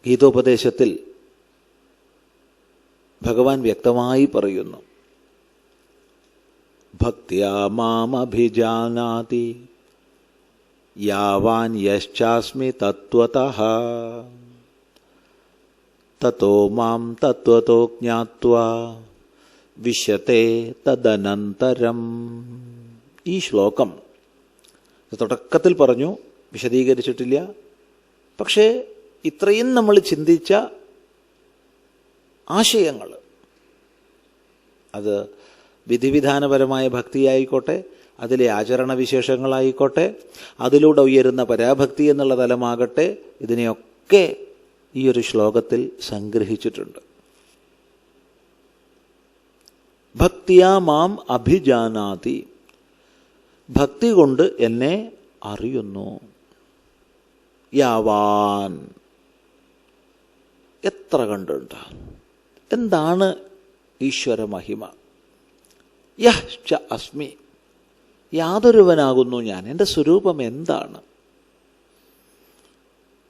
ഗീതോപദേശത്തിൽ ഭഗവാൻ വ്യക്തമായി പറയുന്നു, ഭക്ത്യാ മാമഭിജാനാതി യാവാൻ യശ്ചാസ്മി തത്വതഃ തതോ മാം തത്വതോ ജ്ഞാത്വാ വിശത്തെ തദനന്തരം. ഈ ശ്ലോകം തുടക്കത്തിൽ പറഞ്ഞു, വിശദീകരിച്ചിട്ടില്ല. പക്ഷേ ഇത്രയും നമ്മൾ ചിന്തിച്ച ആശയങ്ങൾ, അത് വിധിവിധാനപരമായ ഭക്തിയായിക്കോട്ടെ, അതിലെ ആചരണവിശേഷങ്ങളായിക്കോട്ടെ, അതിലൂടെ ഉയരുന്ന പരാഭക്തി എന്നുള്ള തലമാകട്ടെ, ഇതിനെയൊക്കെ ഈ ഒരു ശ്ലോകത്തിൽ സംഗ്രഹിച്ചിട്ടുണ്ട്. ഭക്തിയാ മാം അഭിജാനാതി, ഭക്തി കൊണ്ട് എന്നെ അറിയുന്നു. യാവാൻ, എത്ര കണ്ടുണ്ട്. എന്താണ് ഈശ്വര മഹിമ? യഹ് ച അസ്മി, യാതൊരുവനാകുന്നു ഞാൻ, എൻ്റെ സ്വരൂപം എന്താണ്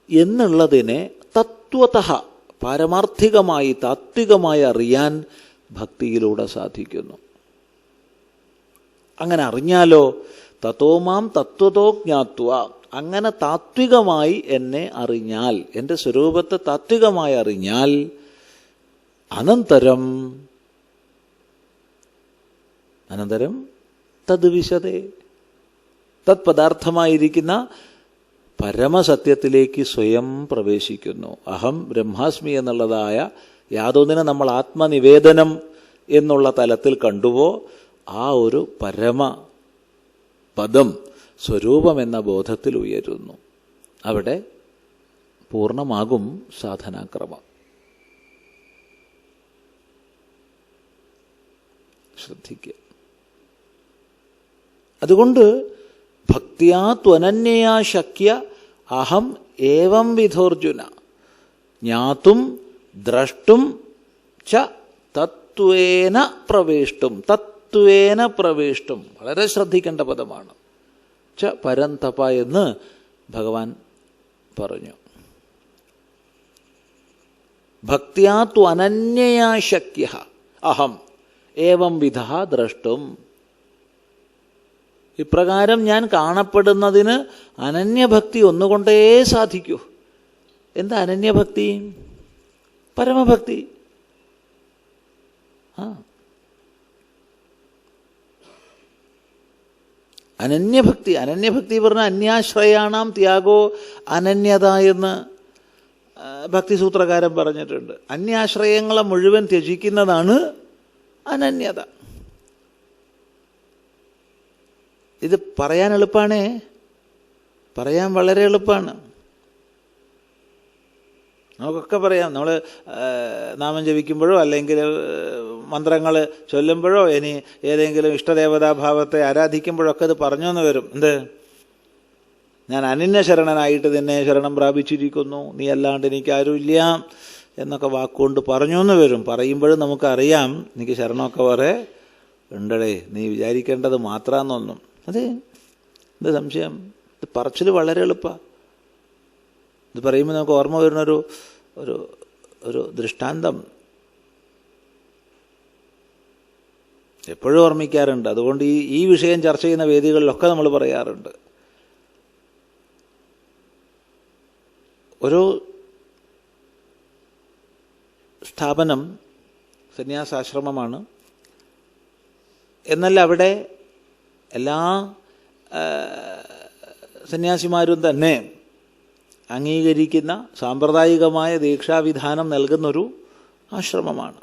എന്നുള്ളതിനെ തത്വതഃ, പാരമാർത്ഥികമായി താത്വികമായി അറിയാൻ ഭക്തിയിലൂടെ സാധിക്കുന്നു. അങ്ങനെ അറിഞ്ഞാലോ, തതോമാം തത്വതോ ജ്ഞാത്വ, അങ്ങനെ താത്വികമായി എന്നെ അറിഞ്ഞാൽ, എൻ്റെ സ്വരൂപത്തെ താത്വികമായി അറിഞ്ഞാൽ, അനന്തരം തത് വിശദേ, തത്പദാർത്ഥമായിരിക്കുന്ന പരമസത്യത്തിലേക്ക് സ്വയം പ്രവേശിക്കുന്നു. അഹം ബ്രഹ്മാസ്മി എന്നുള്ളതായ യാതൊന്നിനെ നമ്മൾ ആത്മനിവേദനം എന്നുള്ള തലത്തിൽ കണ്ടുവോ, ആ ഒരു പരമപദം സ്വരൂപം എന്ന ബോധത്തിൽ ഉയരുന്നു. അവിടെ പൂർണ്ണമാകും സാധനാക്രമം. ശ്രദ്ധിക്കുക. അതുകൊണ്ട് ഭക്തിയാ ത്വനന്യയാ ശക്യ അഹം ഏവം വിധോർജുന ജ്ഞാതും ദ്രഷ്ടും ച തത്വേന പ്രവേഷ്ടും. തത്വേന പ്രവേഷ്ടും വളരെ ശ്രദ്ധിക്കേണ്ട പദമാണ്. ച പരന്തപ എന്ന് ഭഗവാൻ പറഞ്ഞു. ഭക്തിയാ ത്വനന്യയാ ശക്യ അഹം ഏവം വിധ ദ്രഷ്ടും. ഇപ്രകാരം ഞാൻ കാണപ്പെടുന്നതിന് അനന്യഭക്തി ഒന്നുകൊണ്ടേ സാധിക്കൂ. എന്താ അനന്യഭക്തി? പരമഭക്തി. അനന്യഭക്തി പറഞ്ഞാൽ അന്യാശ്രയാണാം ത്യാഗോ അനന്യത എന്ന് ഭക്തിസൂത്രകാരൻ പറഞ്ഞിട്ടുണ്ട്. അന്യാശ്രയങ്ങളെ മുഴുവൻ ത്യജിക്കുന്നതാണ് അനന്യത. ഇത് പറയാൻ എളുപ്പമാണേ, പറയാൻ വളരെ എളുപ്പമാണ്. നമുക്കൊക്കെ പറയാം. നമ്മൾ നാമം ജപിക്കുമ്പോഴോ അല്ലെങ്കിൽ മന്ത്രങ്ങൾ ചൊല്ലുമ്പോഴോ ഇനി ഏതെങ്കിലും ഇഷ്ടദേവതാഭാവത്തെ ആരാധിക്കുമ്പോഴൊക്കെ അത് പറഞ്ഞു എന്ന് വരും. എന്ത്? ഞാൻ അനന്യശരണനായിട്ട് നിന്നെ ശരണം പ്രാപിച്ചിരിക്കുന്നു, നീ അല്ലാണ്ട് എനിക്കാരുമില്ല എന്നൊക്കെ വാക്കുകൊണ്ട് പറഞ്ഞു എന്ന് വരും. പറയുമ്പോഴും നമുക്കറിയാം എനിക്ക് ശരണമൊക്കെ വേറെ ഉണ്ടടേ, നീ വിചാരിക്കേണ്ടത് മാത്രമെന്നൊന്നും. അതെ, എന്ത് സംശയം? ഇത് പറച്ചിൽ വളരെ എളുപ്പമാണ്. ഇത് പറയുമ്പോൾ നമുക്ക് ഓർമ്മ വരുന്നൊരു ഒരു ഒരു ദൃഷ്ടാന്തം എപ്പോഴും ഓർമ്മിക്കാറുണ്ട്. അതുകൊണ്ട് ഈ വിഷയം ചർച്ച ചെയ്യുന്ന വേദികളിലൊക്കെ നമ്മൾ പറയാറുണ്ട്. ഒരു സ്ഥാപനം സന്യാസാശ്രമമാണ്. എന്നാൽ അവിടെ എല്ലാ സന്യാസിമാരും തന്നെ അംഗീകരിക്കുന്ന സാമ്പ്രദായികമായ ദീക്ഷാവിധാനം നൽകുന്നൊരു ആശ്രമമാണ്.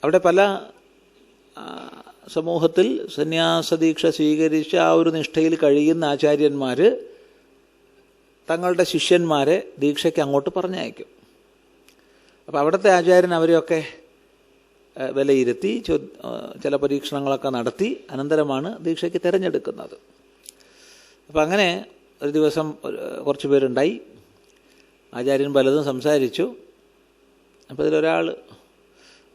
അവിടെ പല സമൂഹത്തിൽ സന്യാസദീക്ഷ സ്വീകരിച്ച ആ ഒരു നിഷ്ഠയിൽ കഴിയുന്ന ആചാര്യന്മാർ തങ്ങളുടെ ശിഷ്യന്മാരെ ദീക്ഷയ്ക്ക് അങ്ങോട്ട് പറഞ്ഞയക്കും. അപ്പോൾ അവിടുത്തെ ആചാര്യൻ അവരെയൊക്കെ വിലയിരുത്തി ചില പരീക്ഷണങ്ങളൊക്കെ നടത്തി അനന്തരമാണ് ദീക്ഷയ്ക്ക് തിരഞ്ഞെടുക്കുന്നത്. അപ്പം അങ്ങനെ ഒരു ദിവസം കുറച്ച് പേരുണ്ടായി. ആചാര്യൻ പലതും സംസാരിച്ചു. അപ്പോൾ ഇതിലൊരാൾ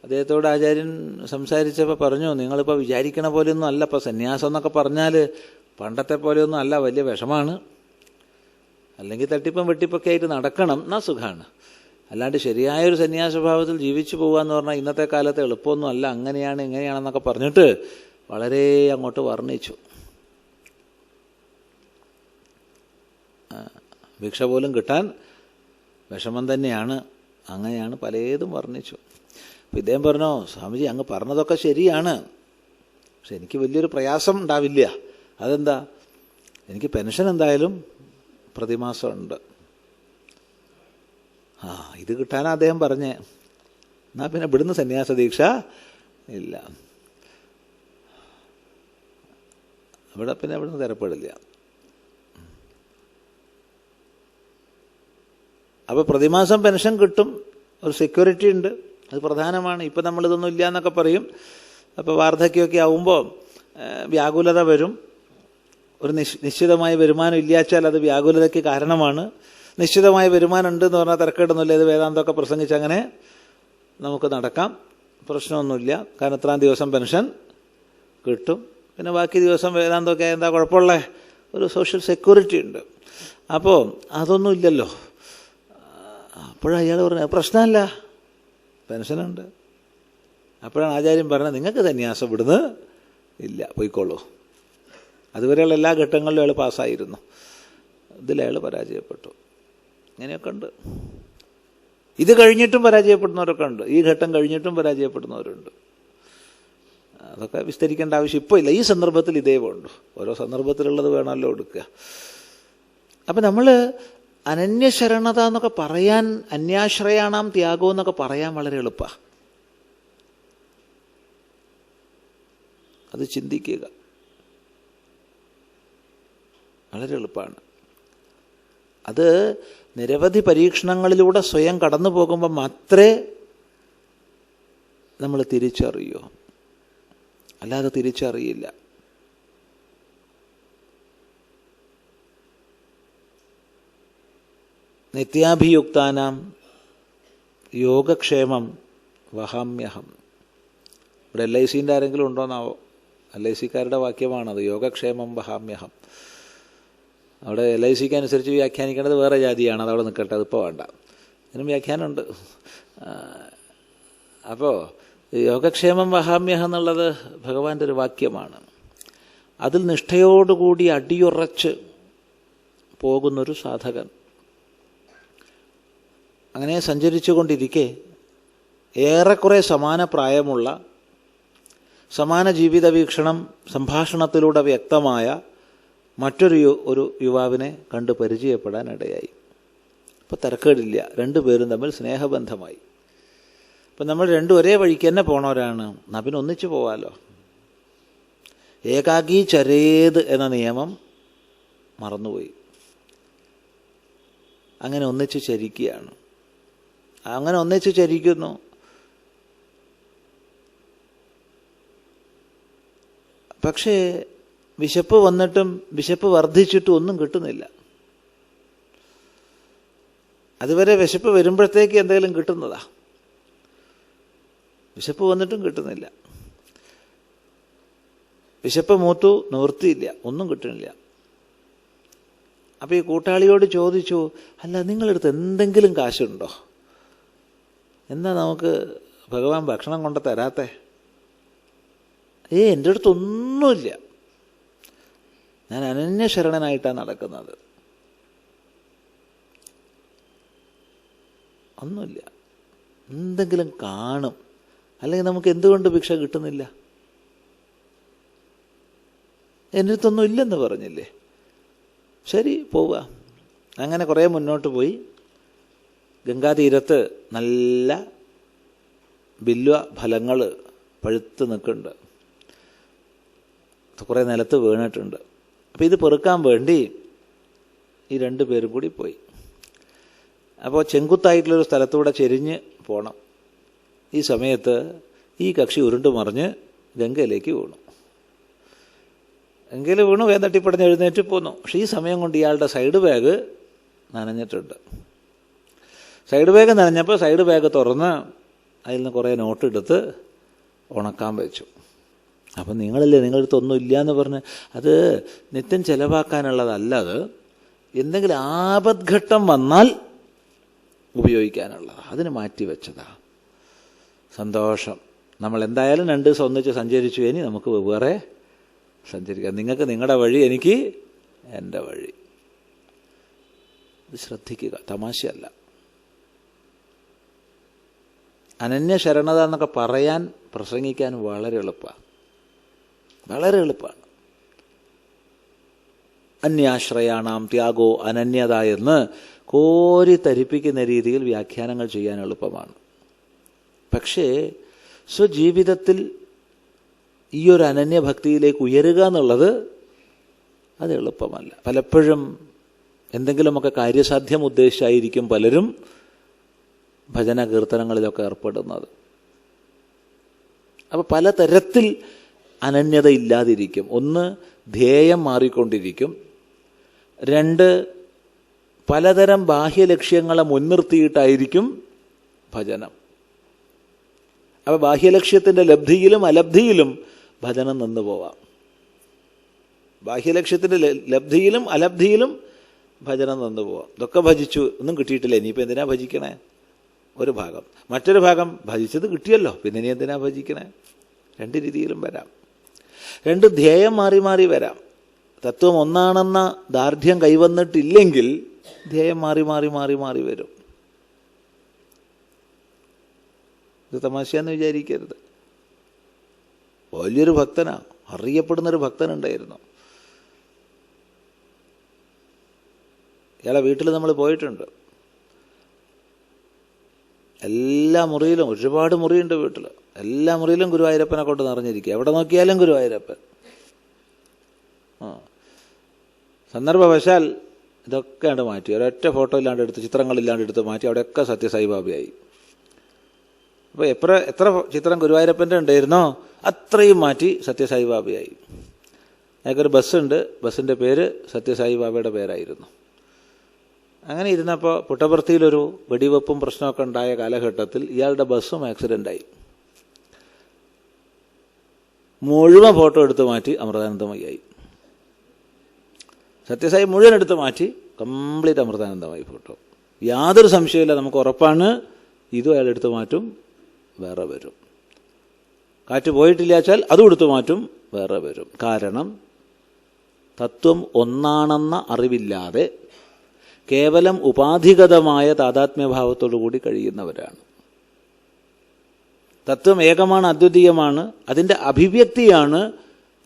അദ്ദേഹത്തോട് ആചാര്യൻ സംസാരിച്ചപ്പോൾ പറഞ്ഞു, നിങ്ങളിപ്പോൾ വിചാരിക്കണ പോലെയൊന്നും അല്ല. ഇപ്പോൾ സന്യാസം എന്നൊക്കെ പറഞ്ഞാൽ പണ്ടത്തെ പോലെയൊന്നും അല്ല, വലിയ വിഷമാണ്. അല്ലെങ്കിൽ തട്ടിപ്പും വെട്ടിപ്പൊക്കെ ആയിട്ട് നടക്കണം, എന്നാ സുഖമാണ്. അല്ലാണ്ട് ശരിയായൊരു സന്യാസഭാവത്തിൽ ജീവിച്ചു പോകുക എന്ന് പറഞ്ഞാൽ ഇന്നത്തെ കാലത്ത് എളുപ്പമൊന്നും അല്ല. അങ്ങനെയാണ് ഇങ്ങനെയാണെന്നൊക്കെ പറഞ്ഞിട്ട് വളരെ അങ്ങോട്ട് വർണ്ണിച്ചു. ഭിക്ഷ പോലും കിട്ടാൻ വിഷമം തന്നെയാണ്. അങ്ങനെയാണ് പലതും വർണ്ണിച്ചു. അപ്പം ഇദ്ദേഹം പറഞ്ഞു, സ്വാമിജി അങ്ങ് പറഞ്ഞതൊക്കെ ശരിയാണ്, പക്ഷെ എനിക്ക് വലിയൊരു പ്രയാസം ഉണ്ടാവില്ല. അതെന്താ? എനിക്ക് പെൻഷൻ എന്തായാലും പ്രതിമാസം ഉണ്ട്. ഇത് കിട്ടാനാ അദ്ദേഹം പറഞ്ഞേ. എന്നാൽ പിന്നെ ഇവിടുന്ന് സന്യാസ ദീക്ഷ ഇല്ല, പിന്നെ ഇവിടുന്ന് തരപ്പെടില്ല. അപ്പോൾ പ്രതിമാസം പെൻഷൻ കിട്ടും, ഒരു സെക്യൂരിറ്റി ഉണ്ട്, അത് പ്രധാനമാണ്. ഇപ്പം നമ്മളിതൊന്നും ഇല്ല എന്നൊക്കെ പറയും. അപ്പോൾ വാർദ്ധക്യമൊക്കെ ആവുമ്പോൾ വ്യാകുലത വരും. ഒരു നിശ്ചിതമായ വരുമാനം ഇല്ലാച്ചാൽ അത് വ്യാകുലതയ്ക്ക് കാരണമാണ്. നിശ്ചിതമായ വരുമാനം ഉണ്ടെന്ന് പറഞ്ഞാൽ തിരക്കേടൊന്നുമില്ല. ഇത് വേദാന്തമൊക്കെ പ്രസംഗിച്ച് അങ്ങനെ നമുക്ക് നടക്കാം, പ്രശ്നമൊന്നുമില്ല. കാരണം ഇത്രാം ദിവസം പെൻഷൻ കിട്ടും, പിന്നെ ബാക്കി ദിവസം വേദാന്തമൊക്കെ എന്താ കുഴപ്പമുള്ള ഒരു സോഷ്യൽ സെക്യൂരിറ്റി ഉണ്ട്. അപ്പോൾ അതൊന്നും ഇല്ലല്ലോ. അപ്പോഴാണ് അയാൾ പറഞ്ഞത് പ്രശ്നമല്ല, പെൻഷനുണ്ട്. അപ്പോഴാണ് ആചാര്യൻ പറഞ്ഞത് നിങ്ങൾക്ക് സന്യാസം ഇവിടുന്ന് ഇല്ല, പോയിക്കോളൂ. അതുവരെയുള്ള എല്ലാ ഘട്ടങ്ങളിലും അയാൾ പാസ്സായിരുന്നു, ഇതിലയാൾ പരാജയപ്പെട്ടു. ഇങ്ങനെയൊക്കെ ഉണ്ട്. ഇത് കഴിഞ്ഞിട്ടും പരാജയപ്പെടുന്നവരൊക്കെ ഉണ്ട്, ഈ ഘട്ടം കഴിഞ്ഞിട്ടും പരാജയപ്പെടുന്നവരുണ്ട്. അതൊക്കെ വിസ്തരിക്കേണ്ട ആവശ്യം ഇപ്പോൾ ഇല്ല. ഈ സന്ദർഭത്തിൽ ഇതേ വേണ്ടു. ഓരോ സന്ദർഭത്തിലുള്ളത് വേണമല്ലോ എടുക്കുക. അപ്പം നമ്മൾ അനന്യശരണത എന്നൊക്കെ പറയാൻ, അന്യാശ്രയാണാം ത്യാഗം എന്നൊക്കെ പറയാൻ വളരെ എളുപ്പമാണ്. അത് ചിന്തിക്കുക വളരെ എളുപ്പമാണ്. അത് നിരവധി പരീക്ഷണങ്ങളിലൂടെ സ്വയം കടന്നു പോകുമ്പോൾ മാത്രമേ നമ്മൾ തിരിച്ചറിയൂ, അല്ലാതെ തിരിച്ചറിയില്ല. നിത്യാഭിയുക്താനാം യോഗക്ഷേമം വഹാമ്യഹം. ഇവിടെ LICൻ്റെ ആരെങ്കിലും ഉണ്ടോന്നാവോ? LICക്കാരുടെ വാക്യമാണത്, യോഗക്ഷേമം വഹാമ്യഹം. അവിടെ LICക്ക് അനുസരിച്ച് വ്യാഖ്യാനിക്കേണ്ടത് വേറെ ജാതിയാണ്, അതവിടെ നിൽക്കട്ടെ, അതിപ്പോൾ വേണ്ട. ഇതിനും വ്യാഖ്യാനമുണ്ട്. അപ്പോൾ യോഗക്ഷേമം വഹാമ്യഹം എന്നുള്ളത് ഭഗവാന്റെ ഒരു വാക്യമാണ്. അതിൽ നിഷ്ഠയോടുകൂടി അടിയുറച്ച് പോകുന്നൊരു സാധകൻ അങ്ങനെ സഞ്ചരിച്ചു കൊണ്ടിരിക്കെ ഏറെക്കുറെ സമാന പ്രായമുള്ള, സമാന ജീവിത വീക്ഷണം സംഭാഷണത്തിലൂടെ വ്യക്തമായ മറ്റൊരു യുവാവിനെ കണ്ട് പരിചയപ്പെടാനിടയായി. അപ്പോൾ തിരക്കേടില്ല, രണ്ടുപേരും തമ്മിൽ സ്നേഹബന്ധമായി. അപ്പം നമ്മൾ രണ്ടും ഒരേ വഴിക്ക് തന്നെ പോണവരാണ്, എന്നാൽ പിന്നെ ഒന്നിച്ചു പോവാലോ. ഏകാഗി ചരേത് എന്ന നിയമം മറന്നുപോയി. അങ്ങനെ ഒന്നിച്ച് ചരിക്കുകയാണ്. അങ്ങനെ ഒന്നിച്ച് ചരിക്കുന്നു. പക്ഷേ വിശപ്പ് വന്നിട്ടും വിശപ്പ് വർദ്ധിച്ചിട്ടും ഒന്നും കിട്ടുന്നില്ല. അതുവരെ വിശപ്പ് വരുമ്പോഴത്തേക്ക് എന്തെങ്കിലും കിട്ടുന്നതാ, വിശപ്പ് വന്നിട്ടും കിട്ടുന്നില്ല. വിശപ്പ് മൂത്തു, നിവൃത്തിയില്ല, ഒന്നും കിട്ടുന്നില്ല. അപ്പോൾ ഈ കൂട്ടാളിയോട് ചോദിച്ചു, അല്ല നിങ്ങളടുത്ത് എന്തെങ്കിലും കാശുണ്ടോ? എന്താ നമുക്ക് ഭഗവാൻ ഭക്ഷണം കൊണ്ട് തരാത്തേ? എൻ്റെ അടുത്തൊന്നുമില്ല, ഞാൻ അനന്യശരണനായിട്ടാണ് നടക്കുന്നത്, ഒന്നുമില്ല. എന്തെങ്കിലും കാണും, അല്ലെങ്കിൽ നമുക്ക് എന്തുകൊണ്ട് ഭിക്ഷ കിട്ടുന്നില്ല? എൻ്റെ അടുത്തൊന്നും ഇല്ലെന്ന് പറഞ്ഞില്ലേ, ശരി പോവുക. അങ്ങനെ കുറേ മുന്നോട്ട് പോയി. ഗംഗാതീരത്ത് നല്ല ബില്വ ഫലങ്ങൾ പഴുത്ത് നിൽക്കുന്നുണ്ട്, കുറേ നിലത്ത് വീണിട്ടുണ്ട്. അപ്പോൾ ഇത് പെറുക്കാൻ വേണ്ടി ഈ രണ്ടു പേരും കൂടി പോയി. അപ്പോൾ ചെങ്കുത്തായിട്ടുള്ളൊരു സ്ഥലത്തൂടെ ചെരിഞ്ഞ് പോകണം. ഈ സമയത്ത് ഈ കക്ഷി ഉരുണ്ട് മറിഞ്ഞ് ഗംഗയിലേക്ക് വീണു. ഗംഗയിൽ വീണു, വേഗം തട്ടിപ്പടഞ്ഞ് എഴുന്നേറ്റ് പോന്നു. പക്ഷേ ഈ സമയം കൊണ്ട് ഇയാളുടെ സൈഡ് ബാഗ് നനഞ്ഞിട്ടുണ്ട്. സൈഡ് ബാഗ് നനഞ്ഞപ്പോൾ സൈഡ് ബാഗ് തുറന്ന് അതിൽ നിന്ന് കുറേ നോട്ട് എടുത്ത് ഉണക്കാൻ വെച്ചു. അപ്പം നിങ്ങളല്ലേ നിങ്ങളടുത്ത് ഒന്നും ഇല്ല എന്ന് പറഞ്ഞ്, അത് നിത്യം ചിലവാക്കാനുള്ളതല്ല, അത് എന്തെങ്കിലും ആപദ്ഘട്ടം വന്നാൽ ഉപയോഗിക്കാനുള്ളതാണ്. അതിന് മാറ്റിവെച്ചതാ. സന്തോഷം. നമ്മൾ എന്തായാലും 2 ദിവസം ഒന്നിച്ച് സഞ്ചരിച്ചു, ഇനി നമുക്ക് വേറെ സഞ്ചരിക്കാം. നിങ്ങൾക്ക് നിങ്ങളുടെ വഴി, എനിക്ക് എൻ്റെ വഴി. ഇത് ശ്രദ്ധിക്കുക, തമാശയല്ല. അനന്യ ശരണത എന്നൊക്കെ പറയാൻ, പ്രസംഗിക്കാൻ വളരെ എളുപ്പമാണ്, വളരെ എളുപ്പമാണ്. അന്യാശ്രയാണാം ത്യാഗോ അനന്യത എന്ന് കോരി തരിപ്പിക്കുന്ന രീതിയിൽ വ്യാഖ്യാനങ്ങൾ ചെയ്യാൻ എളുപ്പമാണ്. പക്ഷേ സ്വജീവിതത്തിൽ ഈ ഒരു അനന്യഭക്തിയിലേക്ക് ഉയരുക എന്നുള്ളത് അത് എളുപ്പമല്ല. പലപ്പോഴും എന്തെങ്കിലുമൊക്കെ കാര്യസാധ്യം ഉദ്ദേശിച്ചായിരിക്കും പലരും ഭജന കീർത്തനങ്ങളിലൊക്കെ ഏർപ്പെടുന്നത്. അപ്പോൾ പലതരത്തിൽ അനന്യത ഇല്ലാതിരിക്കും. 1, ധ്യേയം മാറിക്കൊണ്ടിരിക്കും. 2, പലതരം ബാഹ്യലക്ഷ്യങ്ങളെ മുൻനിർത്തിയിട്ടായിരിക്കും ഭജനം. അപ്പോൾ ബാഹ്യലക്ഷ്യത്തിൻ്റെ ലബ്ധിയിലും അലബ്ധിയിലും ഭജനം നിന്ന് പോവാം. ബാഹ്യലക്ഷ്യത്തിൻ്റെ ലബ്ധിയിലും അലബ്ധിയിലും ഭജനം നിന്ന് പോവാം. ഇതൊക്കെ ഭജിച്ചു, ഒന്നും കിട്ടിയിട്ടില്ല, ഇനിയിപ്പോൾ എന്തിനാ ഭജിക്കണേ? ഒരു ഭാഗം. മറ്റൊരു ഭാഗം, ഭജിച്ചത് കിട്ടിയല്ലോ, പിന്നെ ഇനി എന്തിനാ ഭജിക്കണേ? 2 രീതിയിലും വരാം. 2 ധ്യേയം മാറി മാറി വരാം. തത്വം ഒന്നാണെന്ന ദാർഢ്യം കൈവന്നിട്ടില്ലെങ്കിൽ ധ്യേയം മാറി മാറി മാറി മാറി വരും. ഇത് തമാശയെന്ന് വിചാരിക്കരുത്. വലിയൊരു ഭക്തനാ, അറിയപ്പെടുന്നൊരു ഭക്തനുണ്ടായിരുന്നു. ഇയാളെ വീട്ടിൽ നമ്മൾ പോയിട്ടുണ്ട്. എല്ലാ മുറിയിലും, ഒരുപാട് മുറിയുണ്ട് വീട്ടിൽ, എല്ലാ മുറിയിലും ഗുരുവായൂരപ്പനെ കൊണ്ട് നിറഞ്ഞിരിക്കുക. എവിടെ നോക്കിയാലും ഗുരുവായൂരപ്പൻ. സന്ദർഭവശാൽ ഇതൊക്കെ കണ്ട് മാറ്റി, ഒരൊറ്റ ഫോട്ടോ ഇല്ലാണ്ട് എടുത്ത്, ചിത്രങ്ങളില്ലാണ്ട് എടുത്ത് മാറ്റി, അവിടെയൊക്കെ സത്യസായിബാബയായി. അപ്പോൾ എത്ര ചിത്രം ഗുരുവായൂരപ്പൻ്റെ ഉണ്ടായിരുന്നോ അത്രയും മാറ്റി സത്യസായിബാബയായി. അയാൾക്കൊരു ബസ്സുണ്ട്, ബസ്സിൻ്റെ പേര് സത്യസായിബാബയുടെ പേരായിരുന്നു. അങ്ങനെ ഇരുന്നപ്പോൾ പുട്ടപർത്തിയിലൊരു വെടിവെപ്പും പ്രശ്നമൊക്കെ ഉണ്ടായ കാലഘട്ടത്തിൽ ഇയാളുടെ ബസ്സും ആക്സിഡൻ്റായി. മുഴുവൻ ഫോട്ടോ എടുത്ത് മാറ്റി അമൃതാനന്ദമയായി. സത്യസായി മുഴുവൻ എടുത്ത് മാറ്റി കംപ്ലീറ്റ് അമൃതാനന്ദമായി ഫോട്ടോ. യാതൊരു സംശയമില്ല, നമുക്ക് ഉറപ്പാണ് ഇതും അയാൾ എടുത്ത് മാറ്റും, വേറെ വരും. കാറ്റ് പോയിട്ടില്ല വെച്ചാൽ അതും എടുത്തു മാറ്റും, വേറെ വരും. കാരണം തത്വം ഒന്നാണെന്ന അറിവില്ലാതെ കേവലം ഉപാധിഗതമായ താതാത്മ്യഭാവത്തോടു കൂടി കഴിയുന്നവരാണ്. തത്വം ഏകമാണ്, അദ്വിതീയമാണ്. അതിൻ്റെ അഭിവ്യക്തിയാണ്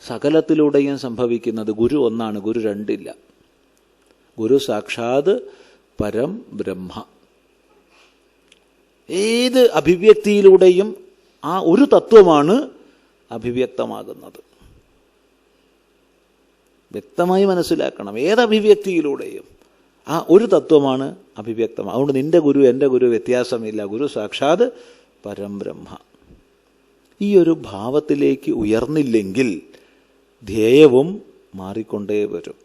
സകലത്തിലൂടെയും സംഭവിക്കുന്നത്. ഗുരു ഒന്നാണ്, ഗുരു രണ്ടില്ല. ഗുരു സാക്ഷാത് പരം ബ്രഹ്മ. ഏത് അഭിവ്യക്തിയിലൂടെയും ആ ഒരു തത്വമാണ് അഭിവ്യക്തമാകുന്നത്. വ്യക്തമായി മനസ്സിലാക്കണം. ഏത് അഭിവ്യക്തിയിലൂടെയും ആ ഒരു തത്വമാണ് അഭിവ്യക്തം. അതുകൊണ്ട് നിന്റെ ഗുരു എൻ്റെ ഗുരു വ്യത്യാസമില്ല. ഗുരു സാക്ഷാത് പരംബ്രഹ്മ. ഈ ഒരു ഭാവത്തിലേക്ക് ഉയർന്നില്ലെങ്കിൽ ധ്യേയവും മാറിക്കൊണ്ടേ വരും.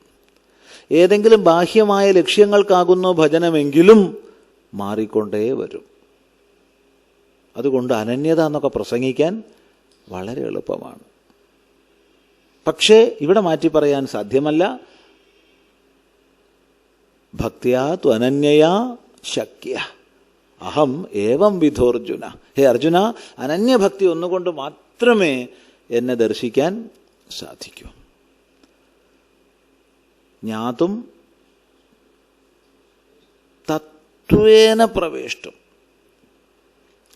ഏതെങ്കിലും ബാഹ്യമായ ലക്ഷ്യങ്ങൾക്കാകുന്ന ഭജനമെങ്കിലും മാറിക്കൊണ്ടേ വരും. അതുകൊണ്ട് അനന്യത എന്നൊക്കെ പ്രസംഗിക്കാൻ വളരെ എളുപ്പമാണ്. പക്ഷേ ഇവിടെ മാറ്റി പറയാൻ സാധ്യമല്ല. ഭക്തിയാ ത്വനന്യയാ ശക്യ അഹം ഏവം വിധോർജുന. ഹേ അർജുന, അനന്യഭക്തി ഒന്നുകൊണ്ട് മാത്രമേ എന്നെ ദർശിക്കാൻ സാധിക്കൂ. ജ്ഞാതും തത്വേന പ്രവേഷ്ടും.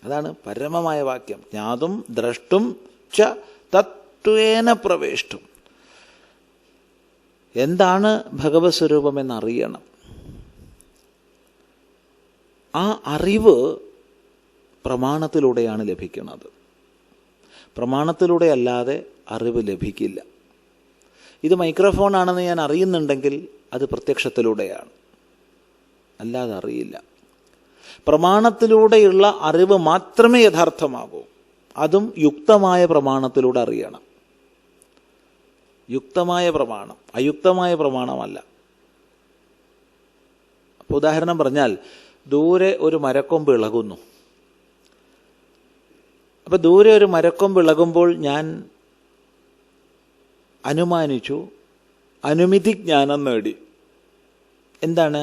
അതാണ് പരമമായ വാക്യം. ജ്ഞാതും ദ്രഷ്ടും ച തത്വേന പ്രവേഷ്ടും. എന്താണ് ഭഗവത് സ്വരൂപം എന്നറിയണം. ആ അറിവ് പ്രമാണത്തിലൂടെയാണ് ലഭിക്കുന്നത്. പ്രമാണത്തിലൂടെ അല്ലാതെ അറിവ് ലഭിക്കില്ല. ഇത് മൈക്രോഫോൺ ആണെന്ന് ഞാൻ അറിയുന്നുണ്ടെങ്കിൽ അത് പ്രത്യക്ഷത്തിലൂടെയാണ്, അല്ലാതെ അറിയില്ല. പ്രമാണത്തിലൂടെയുള്ള അറിവ് മാത്രമേ യഥാർത്ഥമാകൂ. അതും യുക്തമായ പ്രമാണത്തിലൂടെ അറിയണം. യുക്തമായ പ്രമാണം, അയുക്തമായ പ്രമാണമല്ല. അപ്പോൾ ഉദാഹരണം പറഞ്ഞാൽ, ദൂരെ ഒരു മരക്കൊമ്പ് ഇളകുന്നു. അപ്പം ദൂരെ ഒരു മരക്കൊമ്പ് ഇളകുമ്പോൾ ഞാൻ അനുമാനിച്ചു, അനുമിതി ജ്ഞാനം നേടി. എന്താണ്?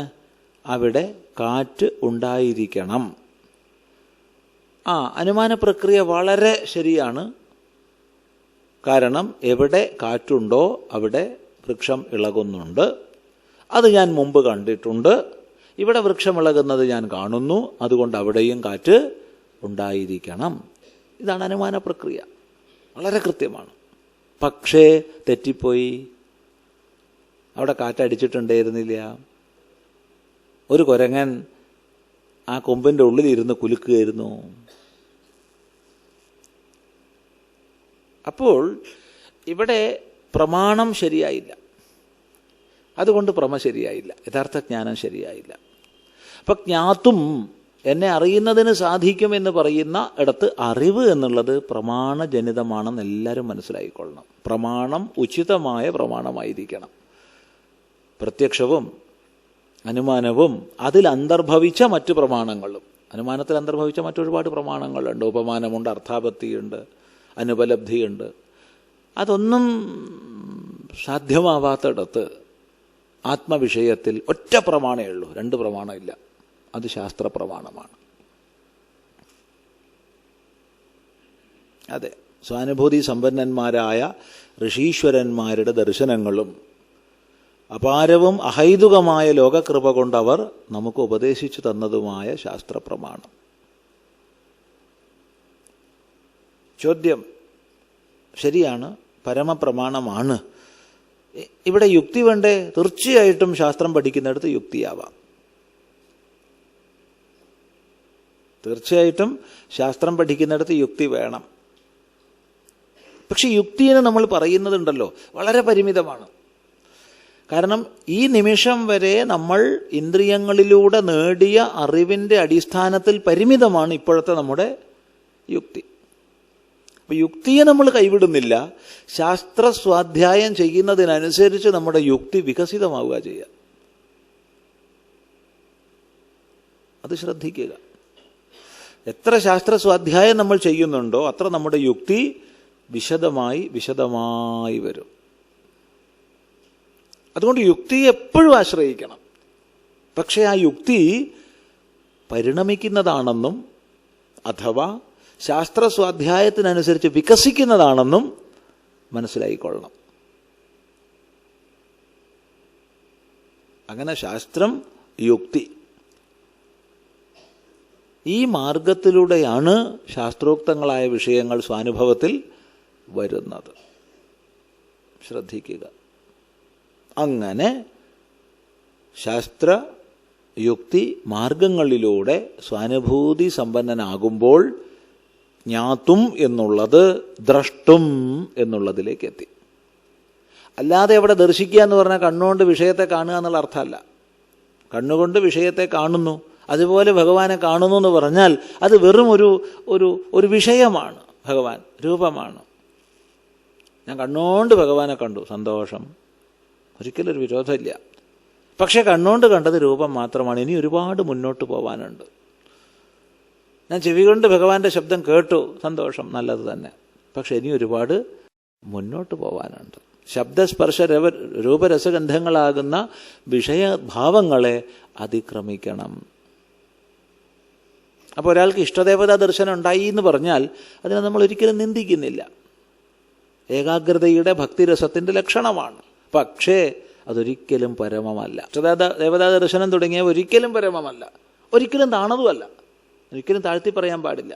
അവിടെ കാറ്റ് ഉണ്ടായിരിക്കണം. അനുമാന പ്രക്രിയ വളരെ ശരിയാണ്. കാരണം എവിടെ കാറ്റുണ്ടോ അവിടെ വൃക്ഷം ഇളകുന്നുണ്ട്. അത് ഞാൻ മുമ്പ് കണ്ടിട്ടുണ്ട്. ഇവിടെ വൃക്ഷം ഇളകുന്നത് ഞാൻ കാണുന്നു. അതുകൊണ്ട് അവിടെയും കാറ്റ് ഉണ്ടായിരിക്കണം. ഇതാണ് അനുമാന പ്രക്രിയ. വളരെ കൃത്യമാണ്. പക്ഷേ തെറ്റിപ്പോയി. അവിടെ കാറ്റടിച്ചിട്ടുണ്ടായിരുന്നില്ല. ഒരു കുരങ്ങൻ ആ കൊമ്പിൻ്റെ ഉള്ളിലിരുന്ന് കുലുക്കുകയായിരുന്നു. അപ്പോൾ ഇവിടെ പ്രമാണം ശരിയായില്ല. അതുകൊണ്ട് പ്രമ ശരിയായില്ല. യഥാർത്ഥ ജ്ഞാനം ശരിയായില്ല. അപ്പം ജ്ഞാതും എന്നെ അറിയുന്നതിന് സാധിക്കുമെന്ന് പറയുന്ന ഇടത്ത് അറിവ് എന്നുള്ളത് പ്രമാണജനിതമാണെന്ന് എല്ലാവരും മനസ്സിലായിക്കൊള്ളണം. പ്രമാണം ഉചിതമായ പ്രമാണമായിരിക്കണം. പ്രത്യക്ഷവും അനുമാനവും അതിൽ അന്തർഭവിച്ച മറ്റു പ്രമാണങ്ങളും. അനുമാനത്തിൽ അന്തർഭവിച്ച മറ്റൊരുപാട് പ്രമാണങ്ങളുണ്ട്. ഉപമാനമുണ്ട്, അർത്ഥാപത്തിയുണ്ട്, അനുപലബ്ധിയുണ്ട്. അതൊന്നും സാധ്യമാവാത്തിടത്ത് ആത്മവിഷയത്തിൽ ഒറ്റ പ്രമാണമേ ഉള്ളൂ. രണ്ട് പ്രമാണമില്ല. അത് ശാസ്ത്രപ്രമാണമാണ്. അതെ, സ്വാനുഭൂതി സമ്പന്നന്മാരായ ഋഷീശ്വരന്മാരുടെ ദർശനങ്ങളും അപാരവും അഹൈതുകമായ ലോകകൃപ കൊണ്ടവർ നമുക്ക് ഉപദേശിച്ചു തന്നതുമായ ശാസ്ത്രപ്രമാണം. ചോദ്യം ശരിയാണ്, പരമപ്രമാണമാണ്. ഇവിടെ യുക്തി വേണ്ടേ? തീർച്ചയായിട്ടും ശാസ്ത്രം പഠിക്കുന്നിടത്ത് യുക്തിയാവാം. തീർച്ചയായിട്ടും ശാസ്ത്രം പഠിക്കുന്നിടത്ത് യുക്തി വേണം. പക്ഷെ യുക്തി എന്ന് നമ്മൾ പറയുന്നതുണ്ടല്ലോ വളരെ പരിമിതമാണ്. കാരണം ഈ നിമിഷം വരെ നമ്മൾ ഇന്ദ്രിയങ്ങളിലൂടെ നേടിയ അറിവിൻ്റെ അടിസ്ഥാനത്തിൽ പരിമിതമാണ് ഇപ്പോഴത്തെ നമ്മുടെ യുക്തി. അപ്പം യുക്തിയെ നമ്മൾ കൈവിടുന്നില്ല. ശാസ്ത്ര സ്വാധ്യായം ചെയ്യുന്നതിനനുസരിച്ച് നമ്മുടെ യുക്തി വികസിതമാവുക ചെയ്യുക. അത് ശ്രദ്ധിക്കുക. എത്ര ശാസ്ത്ര സ്വാധ്യായം നമ്മൾ ചെയ്യുന്നുണ്ടോ അത്ര നമ്മുടെ യുക്തി വിശദമായി വരും. അതുകൊണ്ട് യുക്തിയെ എപ്പോഴും ആശ്രയിക്കണം. പക്ഷേ ആ യുക്തി പരിണമിക്കുന്നതാണെന്നും അഥവാ ശാസ്ത്ര സ്വാധ്യായത്തിനനുസരിച്ച് വികസിക്കുന്നതാണെന്നും മനസ്സിലായിക്കൊള്ളണം. അങ്ങനെ ശാസ്ത്രം, യുക്തി ഈ മാർഗത്തിലൂടെയാണ് ശാസ്ത്രോക്തങ്ങളായ വിഷയങ്ങൾ സ്വാനുഭവത്തിൽ വരുന്നത്. ശ്രദ്ധിക്കുക. അങ്ങനെ ശാസ്ത്ര യുക്തി മാർഗങ്ങളിലൂടെ സ്വാനുഭൂതി സമ്പന്നനാകുമ്പോൾ ജ്ഞാതും എന്നുള്ളത് ദ്രഷ്ടും എന്നുള്ളതിലേക്ക് എത്തി. അല്ലാതെ അവിടെ ദർശിക്കുക എന്ന് പറഞ്ഞാൽ കണ്ണുകൊണ്ട് വിഷയത്തെ കാണുക എന്നുള്ള അർത്ഥമല്ല. കണ്ണുകൊണ്ട് വിഷയത്തെ കാണുന്നു, അതുപോലെ ഭഗവാനെ കാണുന്നു എന്ന് പറഞ്ഞാൽ അത് വെറും ഒരു വിഷയമാണ്. ഭഗവാൻ രൂപമാണ്. ഞാൻ കണ്ണുകൊണ്ട് ഭഗവാനെ കണ്ടു, സന്തോഷം, ഒരിക്കലും ഒരു വിരോധമില്ല. പക്ഷെ കണ്ണുകൊണ്ട് കണ്ടത് രൂപം മാത്രമാണ്. ഇനി ഒരുപാട് മുന്നോട്ട് പോകാനുണ്ട്. ഞാൻ ചെവി കൊണ്ട് ഭഗവാന്റെ ശബ്ദം കേട്ടു, സന്തോഷം, നല്ലത് തന്നെ. പക്ഷെ ഇനി ഒരുപാട് മുന്നോട്ട് പോകാനുണ്ട്. ശബ്ദസ്പർശ രൂപരസഗന്ധങ്ങളാകുന്ന വിഷയഭാവങ്ങളെ അതിക്രമിക്കണം. അപ്പോൾ ഒരാൾക്ക് ഇഷ്ടദേവതാ ദർശനം ഉണ്ടായി എന്ന് പറഞ്ഞാൽ അതിനെ നമ്മൾ ഒരിക്കലും നിന്ദിക്കുന്നില്ല. ഏകാഗ്രതയുടെ ഭക്തിരസത്തിൻ്റെ ലക്ഷണമാണ്. പക്ഷേ അതൊരിക്കലും പരമമല്ല. ദേവതാ ദർശനം തുടങ്ങിയ ഒരിക്കലും പരമമല്ല, ഒരിക്കലും താണതുമല്ല, ഒരിക്കലും താഴ്ത്തി പറയാൻ പാടില്ല.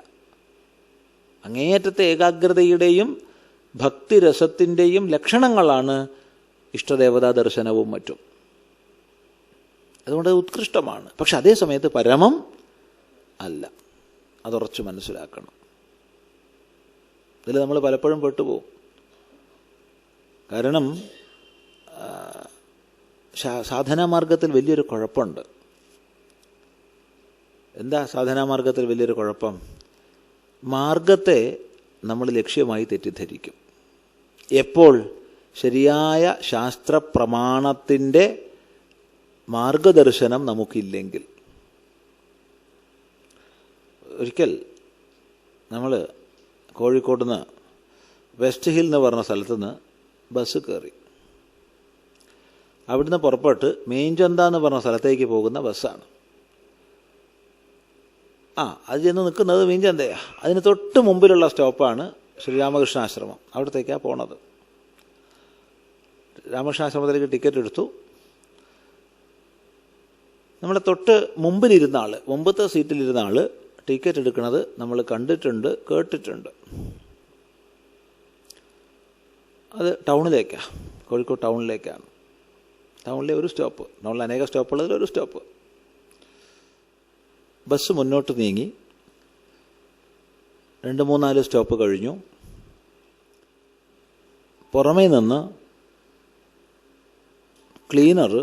അങ്ങേയറ്റത്തെ ഏകാഗ്രതയുടെയും ഭക്തിരസത്തിൻ്റെയും ലക്ഷണങ്ങളാണ് ഇഷ്ടദേവതാ ദർശനവും മറ്റും. അതുകൊണ്ട് ഉത്കൃഷ്ടമാണ്. പക്ഷെ അതേ സമയത്ത് പരമം അല്ല. അതുറച്ച് മനസ്സിലാക്കണം. ഇതിൽ നമ്മൾ പലപ്പോഴും പെട്ടുപോകും. കാരണം സാധനാമാർഗത്തിൽ വലിയൊരു കുഴപ്പമുണ്ട്. എന്താ സാധനാമാർഗത്തിൽ വലിയൊരു കുഴപ്പം? മാർഗത്തെ നമ്മൾ ലക്ഷ്യമായി തെറ്റിദ്ധരിക്കും. എപ്പോൾ? ശരിയായ ശാസ്ത്രപ്രമാണത്തിൻ്റെ മാർഗദർശനം നമുക്കില്ലെങ്കിൽ. ഒരിക്കൽ നമ്മൾ കോഴിക്കോട് നിന്ന് വെസ്റ്റ് ഹിൽ എന്ന് പറഞ്ഞ സ്ഥലത്ത് നിന്ന് ബസ് കയറി. അവിടുന്ന് പുറപ്പെട്ട് മീൻചന്ത എന്ന് പറഞ്ഞ സ്ഥലത്തേക്ക് പോകുന്ന ബസ്സാണ്. അത് ചെന്ന് നിൽക്കുന്നത് മീൻചന്തയാണ്. അതിന് തൊട്ട് മുമ്പിലുള്ള സ്റ്റോപ്പാണ് ശ്രീരാമകൃഷ്ണാശ്രമം. അവിടത്തേക്കാണ് പോണത്. രാമകൃഷ്ണാശ്രമത്തിലേക്ക് ടിക്കറ്റ് എടുത്തു. നമ്മളെ തൊട്ട് മുമ്പിലിരുന്ന ആൾ, മുമ്പത്തെ സീറ്റിലിരുന്ന ആൾ ടിക്കറ്റ് എടുക്കുന്നത് നമ്മൾ കണ്ടിട്ടുണ്ട്, കേട്ടിട്ടുണ്ട്. അത് ടൗണിലേക്കാണ്, കോഴിക്കോട് ടൗണിലേക്കാണ്. ടൗണിലെ ഒരു സ്റ്റോപ്പ്, ടൗണിൽ അനേക സ്റ്റോപ്പുള്ളതിൽ ഒരു സ്റ്റോപ്പ്. ബസ് മുന്നോട്ട് നീങ്ങി 2-3-4 സ്റ്റോപ്പ് കഴിഞ്ഞു. പുറമേ നിന്ന് ക്ലീനർ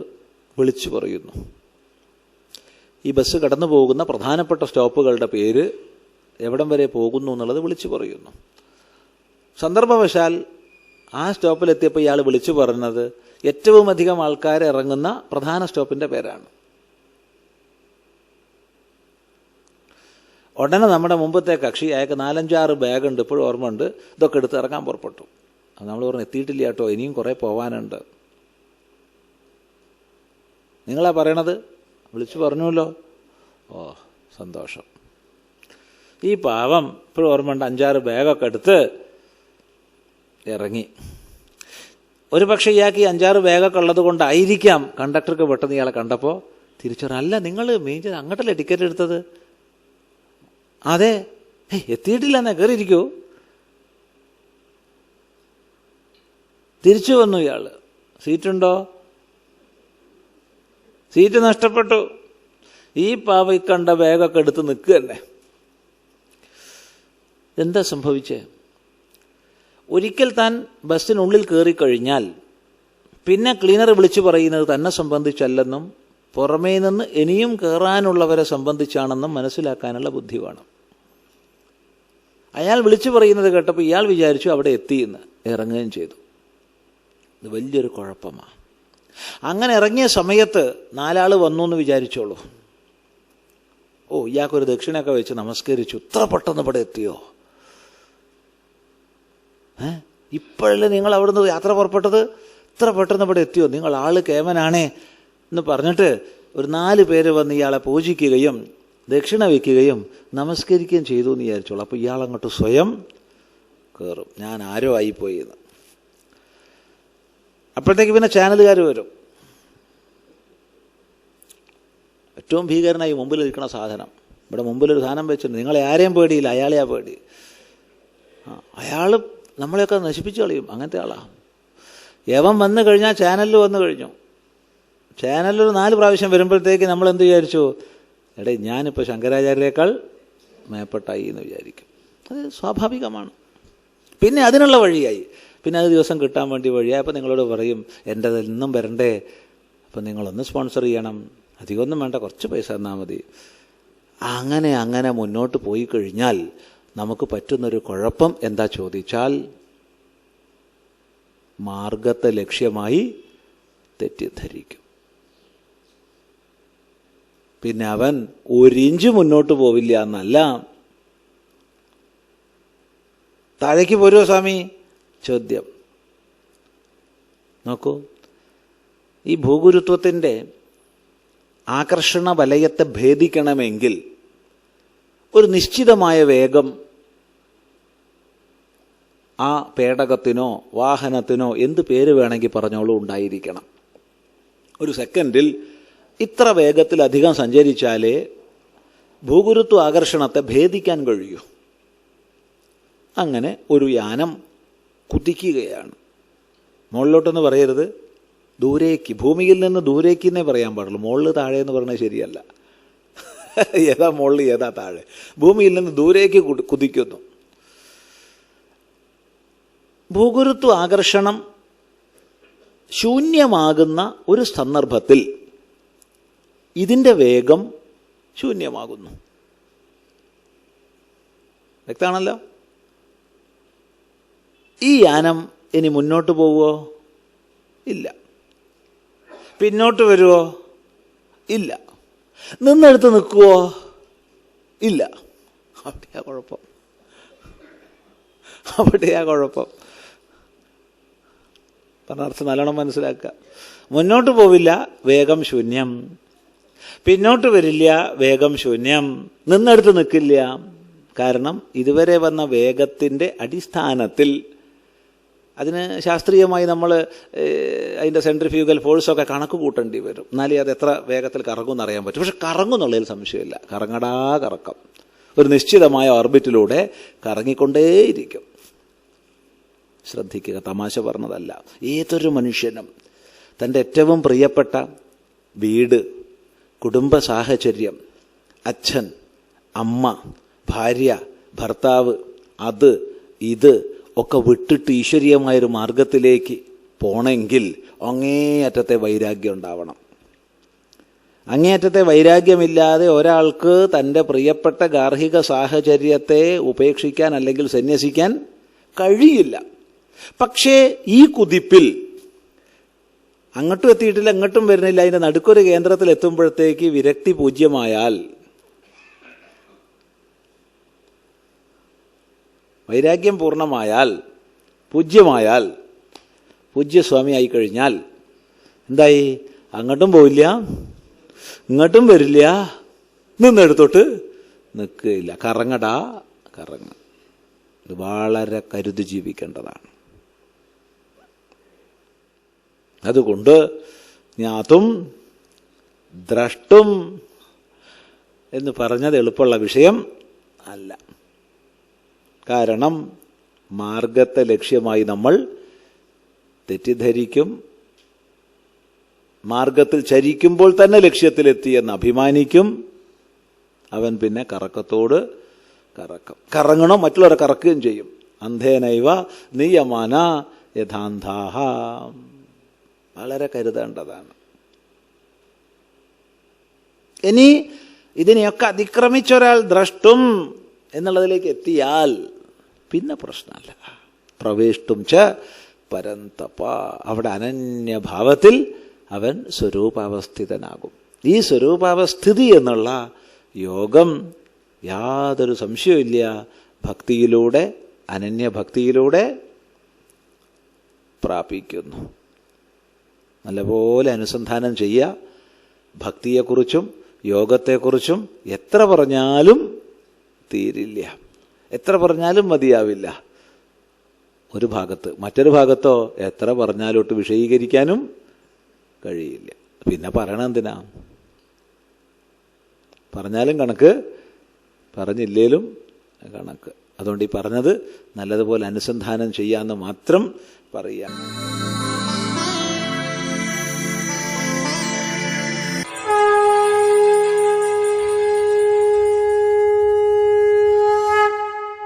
വിളിച്ചു പറയുന്നു. ഈ ബസ് കടന്നു പോകുന്ന പ്രധാനപ്പെട്ട സ്റ്റോപ്പുകളുടെ പേര്, എവിടം വരെ പോകുന്നു എന്നുള്ളത് വിളിച്ചു പറയുന്നു. സന്ദർഭവശാൽ ആ സ്റ്റോപ്പിലെത്തിയപ്പോൾ ഇയാൾ വിളിച്ചു പറഞ്ഞത് ഏറ്റവും അധികം ആൾക്കാർ ഇറങ്ങുന്ന പ്രധാന സ്റ്റോപ്പിൻ്റെ പേരാണ്. ഉടനെ നമ്മുടെ മുമ്പത്തെ കക്ഷി, അയാൾക്ക് 4-5-6 ബാഗുണ്ട്, ഇപ്പോഴും ഓർമ്മയുണ്ട്, ഇതൊക്കെ എടുത്ത് ഇറങ്ങാൻ പുറപ്പെട്ടു. അത് നമ്മൾ പറഞ്ഞു, എത്തിയിട്ടില്ല കേട്ടോ, ഇനിയും കുറേ പോവാനുണ്ട്. നിങ്ങളാ പറയണത്? വിളിച്ചു പറഞ്ഞല്ലോ. സന്തോഷം. ഈ പാവം ഇപ്പോഴും ഓർമ്മയുണ്ട്, 5-6 ബാഗൊക്കെ എടുത്ത് ഇറങ്ങി. ഒരു പക്ഷേ ഇയാൾക്ക് ഈ 5-6 ബാഗൊക്കെ ഉള്ളത് കൊണ്ടായിരിക്കാം കണ്ടക്ടർക്ക് പെട്ടെന്ന് ഇയാളെ കണ്ടപ്പോൾ തിരിച്ചറിയാം, അല്ല നിങ്ങൾ മീൻചന്ത അങ്ങോട്ടല്ലേ ടിക്കറ്റ് എടുത്തത്? അതെ. എത്തിയിട്ടില്ല എന്നാ, കയറിയിരിക്കൂ. തിരിച്ചു വന്നു ഇയാൾ. സീറ്റുണ്ടോ? സീറ്റ് നഷ്ടപ്പെട്ടു. ഈ പാവ കണ്ട ബാഗൊക്കെ എടുത്ത് നിൽക്കുക തന്നെ. എന്താ സംഭവിച്ചേ? ഒരിക്കൽ താൻ ബസ്സിനുള്ളിൽ കയറിക്കഴിഞ്ഞാൽ പിന്നെ ക്ലീനർ വിളിച്ചു പറയുന്നത് തന്നെ സംബന്ധിച്ചല്ലെന്നും പുറമേ നിന്ന് ഇനിയും കയറാനുള്ളവരെ സംബന്ധിച്ചാണെന്നും മനസ്സിലാക്കാനുള്ള ബുദ്ധി വേണം. അയാൾ വിളിച്ചു പറയുന്നത് കേട്ടപ്പോൾ ഇയാൾ വിചാരിച്ചു അവിടെ എത്തിയെന്ന്, ഇറങ്ങുകയും ചെയ്തു. ഇത് വലിയൊരു കുഴപ്പമാണ്. അങ്ങനെ ഇറങ്ങിയ സമയത്ത് 4 ആൾ വന്നു എന്ന് വിചാരിച്ചോളൂ. ഇയാൾക്കൊരു ദക്ഷിണയൊക്കെ വെച്ച് നമസ്കരിച്ചു. ഇത്ര പെട്ടെന്ന് ഇവിടെ എത്തിയോ? ഇപ്പോഴല്ലേ നിങ്ങൾ അവിടുന്ന് യാത്ര പുറപ്പെട്ടത്? ഇത്ര പെട്ടെന്ന് ഇവിടെ എത്തിയോ? നിങ്ങൾ ആള് കേമനാണേ എന്ന് പറഞ്ഞിട്ട് ഒരു 4 പേര് വന്ന് ഇയാളെ പൂജിക്കുകയും ദക്ഷിണ വയ്ക്കുകയും നമസ്കരിക്കുകയും ചെയ്തു എന്ന് വിചാരിച്ചോളൂ. അപ്പോൾ ഇയാളങ്ങോട്ട് സ്വയം കയറും, ഞാൻ ആരോ ആയിപ്പോയി എന്ന്. അപ്പോഴത്തേക്ക് പിന്നെ ചാനലുകാർ വരും. ഏറ്റവും ഭീകരനായി മുമ്പിലിരിക്കണ സാധനം, ഇവിടെ മുമ്പിലൊരു സാധനം വെച്ചിട്ടുണ്ട്, നിങ്ങളെ ആരെയും പേടിയില്ല, അയാളെയാ പേടി. അയാൾ നമ്മളെയൊക്കെ നശിപ്പിച്ച് കളയും, അങ്ങനത്തെ ആളാണ്. യവൻ വന്നു കഴിഞ്ഞാൽ ചാനലിൽ വന്നു കഴിഞ്ഞു. ചാനലിൽ 4 പ്രാവശ്യം വരുമ്പോഴത്തേക്ക് നമ്മളെന്ത് വിചാരിച്ചു? ഞാനിപ്പോൾ ശങ്കരാചാര്യരെക്കാൾ മേപ്പെട്ടായി എന്ന് വിചാരിക്കും. അത് സ്വാഭാവികമാണ്. പിന്നെ അതിനുള്ള വഴിയായി, പിന്നെ അത് ദിവസം കിട്ടാൻ വേണ്ടി വഴിയായി. അപ്പോൾ നിങ്ങളോട് പറയും, എൻ്റെ ഇന്നും വരണ്ടേ, അപ്പം നിങ്ങളൊന്ന് സ്പോൺസർ ചെയ്യണം, അധികമൊന്നും വേണ്ട, കുറച്ച് പൈസ തന്നാൽ മതി. അങ്ങനെ മുന്നോട്ട് പോയി കഴിഞ്ഞാൽ നമുക്ക് പറ്റുന്നൊരു കുഴപ്പം എന്താ ചോദിച്ചാൽ, മാർഗത്തെ ലക്ഷ്യമായി തെറ്റിദ്ധരിക്കും. പിന്നെ അവൻ 1 ഇഞ്ച് മുന്നോട്ട് പോവില്ല എന്നല്ല. താഴേക്ക് പോരുമോ സ്വാമി? ചോദ്യം. നോക്കൂ, ഈ ഭൂഗുരുത്വത്തിൻ്റെ ആകർഷണ വലയത്തെ ഭേദിക്കണമെങ്കിൽ ഒരു നിശ്ചിതമായ വേഗം ആ പേടകത്തിനോ വാഹനത്തിനോ എന്ത് പേര് വേണമെങ്കിൽ പറഞ്ഞോളൂ ഉണ്ടായിരിക്കണം. ഒരു സെക്കൻഡിൽ ഇത്ര വേഗത്തിലധികം സഞ്ചരിച്ചാലേ ഭൂഗുരുത്വ ആകർഷണത്തെ ഭേദിക്കാൻ കഴിയൂ. അങ്ങനെ ഒരു യാനം കുതിക്കുകയാണ്. മുകളിലോട്ടെന്ന് പറയരുത്, ദൂരേക്ക്, ഭൂമിയിൽ നിന്ന് ദൂരേക്ക് എന്നേ പറയാൻ പാടുള്ളൂ. മുകളിൽ താഴെ എന്ന് പറഞ്ഞാൽ ശരിയല്ല. ഏതാ മുകളിൽ ഏതാ താഴെ? ഭൂമിയിൽ നിന്ന് ദൂരേക്ക് കുതിക്കുന്നു. ഭൂഗുരുത്വ ആകർഷണം ശൂന്യമാകുന്ന ഒരു സന്ദർഭത്തിൽ ഇതിൻ്റെ വേഗം ശൂന്യമാകുന്നു. വ്യക്തമാണല്ലോ? ഈ യാനം ഇനി മുന്നോട്ട് പോവുമോ? ഇല്ല. പിന്നോട്ട് വരുമോ? ഇല്ല. നിന്നെടുത്ത് നിൽക്കുവോ? ഇല്ല. അവിടെയാ കുഴപ്പം. പറഞ്ഞ അർത്ഥം നല്ലോണം മനസ്സിലാക്കുക. മുന്നോട്ട് പോവില്ല, വേഗം ശൂന്യം. പിന്നോട്ട് വരില്ല, വേഗം ശൂന്യം. നിന്നെടുത്ത് നിൽക്കില്ല. കാരണം ഇതുവരെ വന്ന വേഗത്തിൻ്റെ അടിസ്ഥാനത്തിൽ അതിന് ശാസ്ത്രീയമായി നമ്മൾ അതിൻ്റെ സെൻട്രിഫ്യൂഗൽ ഫോഴ്സൊക്കെ കണക്ക് കൂട്ടേണ്ടി വരും. എന്നാലേ അത് എത്ര വേഗത്തിൽ കറങ്ങും എന്നറിയാൻ പറ്റും. പക്ഷെ കറങ്ങുന്നുള്ളതിൽ സംശയമില്ല. കറങ്ങടാ കറക്കം ഒരു നിശ്ചിതമായ ഓർബിറ്റിലൂടെ കറങ്ങിക്കൊണ്ടേയിരിക്കും. ശ്രദ്ധിക്കുക, തമാശ പറഞ്ഞതല്ല. ഏതൊരു മനുഷ്യനും തൻ്റെ ഏറ്റവും പ്രിയപ്പെട്ട വീട്, കുടുംബ സാഹചര്യം, അച്ഛൻ, അമ്മ, ഭാര്യ, ഭർത്താവ്, അത് ഇത് ഒക്കെ വിട്ടിട്ട് ഈശ്വരീയമായൊരു മാർഗത്തിലേക്ക് പോണെങ്കിൽ അങ്ങേയറ്റത്തെ വൈരാഗ്യം ഉണ്ടാവണം. അങ്ങേയറ്റത്തെ വൈരാഗ്യമില്ലാതെ ഒരാൾക്ക് തൻ്റെ പ്രിയപ്പെട്ട ഗാർഹിക സാഹചര്യത്തെ ഉപേക്ഷിക്കാൻ അല്ലെങ്കിൽ സന്യസിക്കാൻ കഴിയില്ല. പക്ഷേ ഈ കുതിപ്പിൽ അങ്ങോട്ടും എത്തിയിട്ടില്ല, അങ്ങോട്ടും വരുന്നില്ല, അതിൻ്റെ നടുക്കൊരു കേന്ദ്രത്തിൽ എത്തുമ്പോഴത്തേക്ക് വിരക്തി പൂജ്യമായാൽ, വൈരാഗ്യം പൂർണ്ണമായാൽ, പൂജ്യമായാൽ, പൂജ്യസ്വാമി ആയിക്കഴിഞ്ഞാൽ എന്തായി? അങ്ങോട്ടും പോവില്ല, ഇങ്ങോട്ടും വരില്ല, നിന്നെടുത്തോട്ട് നിൽക്കുകയില്ല. കറങ്ങടാ കറങ്ങ. ഇത് വളരെ കരുതി ജീവിക്കേണ്ടതാണ്. അതുകൊണ്ട് ജ്ഞാതും ദ്രഷ്ടും എന്ന് പറഞ്ഞത് എളുപ്പമുള്ള വിഷയം അല്ല. കാരണം മാർഗത്തെ ലക്ഷ്യമായി നമ്മൾ തെറ്റിദ്ധരിക്കും. മാർഗത്തിൽ ചരിക്കുമ്പോൾ തന്നെ ലക്ഷ്യത്തിലെത്തിയെന്ന് അഭിമാനിക്കും. അവൻ പിന്നെ കറക്കത്തോട് കറക്കം. കറങ്ങണം, മറ്റുള്ളവരെ കറക്കുകയും ചെയ്യും. അന്ധേനൈവ നിയമാന യഥാന്ധാഹ. വളരെ കരുതേണ്ടതാണ്. ഇനി ഇതിനെയൊക്കെ അതിക്രമിച്ചൊരാൾ ദ്രഷ്ടും എന്നുള്ളതിലേക്ക് എത്തിയാൽ പിന്നെ പ്രശ്നമല്ല. പ്രവേഷ്ടും ച പരന്തപ. അവിടെ അനന്യഭാവത്തിൽ അവൻ സ്വരൂപാവസ്ഥിതനാകും. ഈ സ്വരൂപാവസ്ഥിതി എന്നുള്ള യോഗം യാതൊരു സംശയമില്ല ഭക്തിയിലൂടെ, അനന്യഭക്തിയിലൂടെ പ്രാപിക്കുന്നു. നല്ലപോലെ അനുസന്ധാനം ചെയ്യുക. ഭക്തിയെക്കുറിച്ചും യോഗത്തെക്കുറിച്ചും എത്ര പറഞ്ഞാലും തീരില്ല, എത്ര പറഞ്ഞാലും മതിയാവില്ല ഒരു ഭാഗത്ത്. മറ്റൊരു ഭാഗത്തോ എത്ര പറഞ്ഞാലോട്ട് വിഷയീകരിക്കാനും കഴിയില്ല. പിന്നെ പറയണം എന്തിനാ? പറഞ്ഞാലും കണക്ക്, പറഞ്ഞില്ലേലും കണക്ക്. അതുകൊണ്ട് ഈ പറഞ്ഞത് നല്ലതുപോലെ അനുസന്ധാനം ചെയ്യാമെന്ന് മാത്രം പറയാം.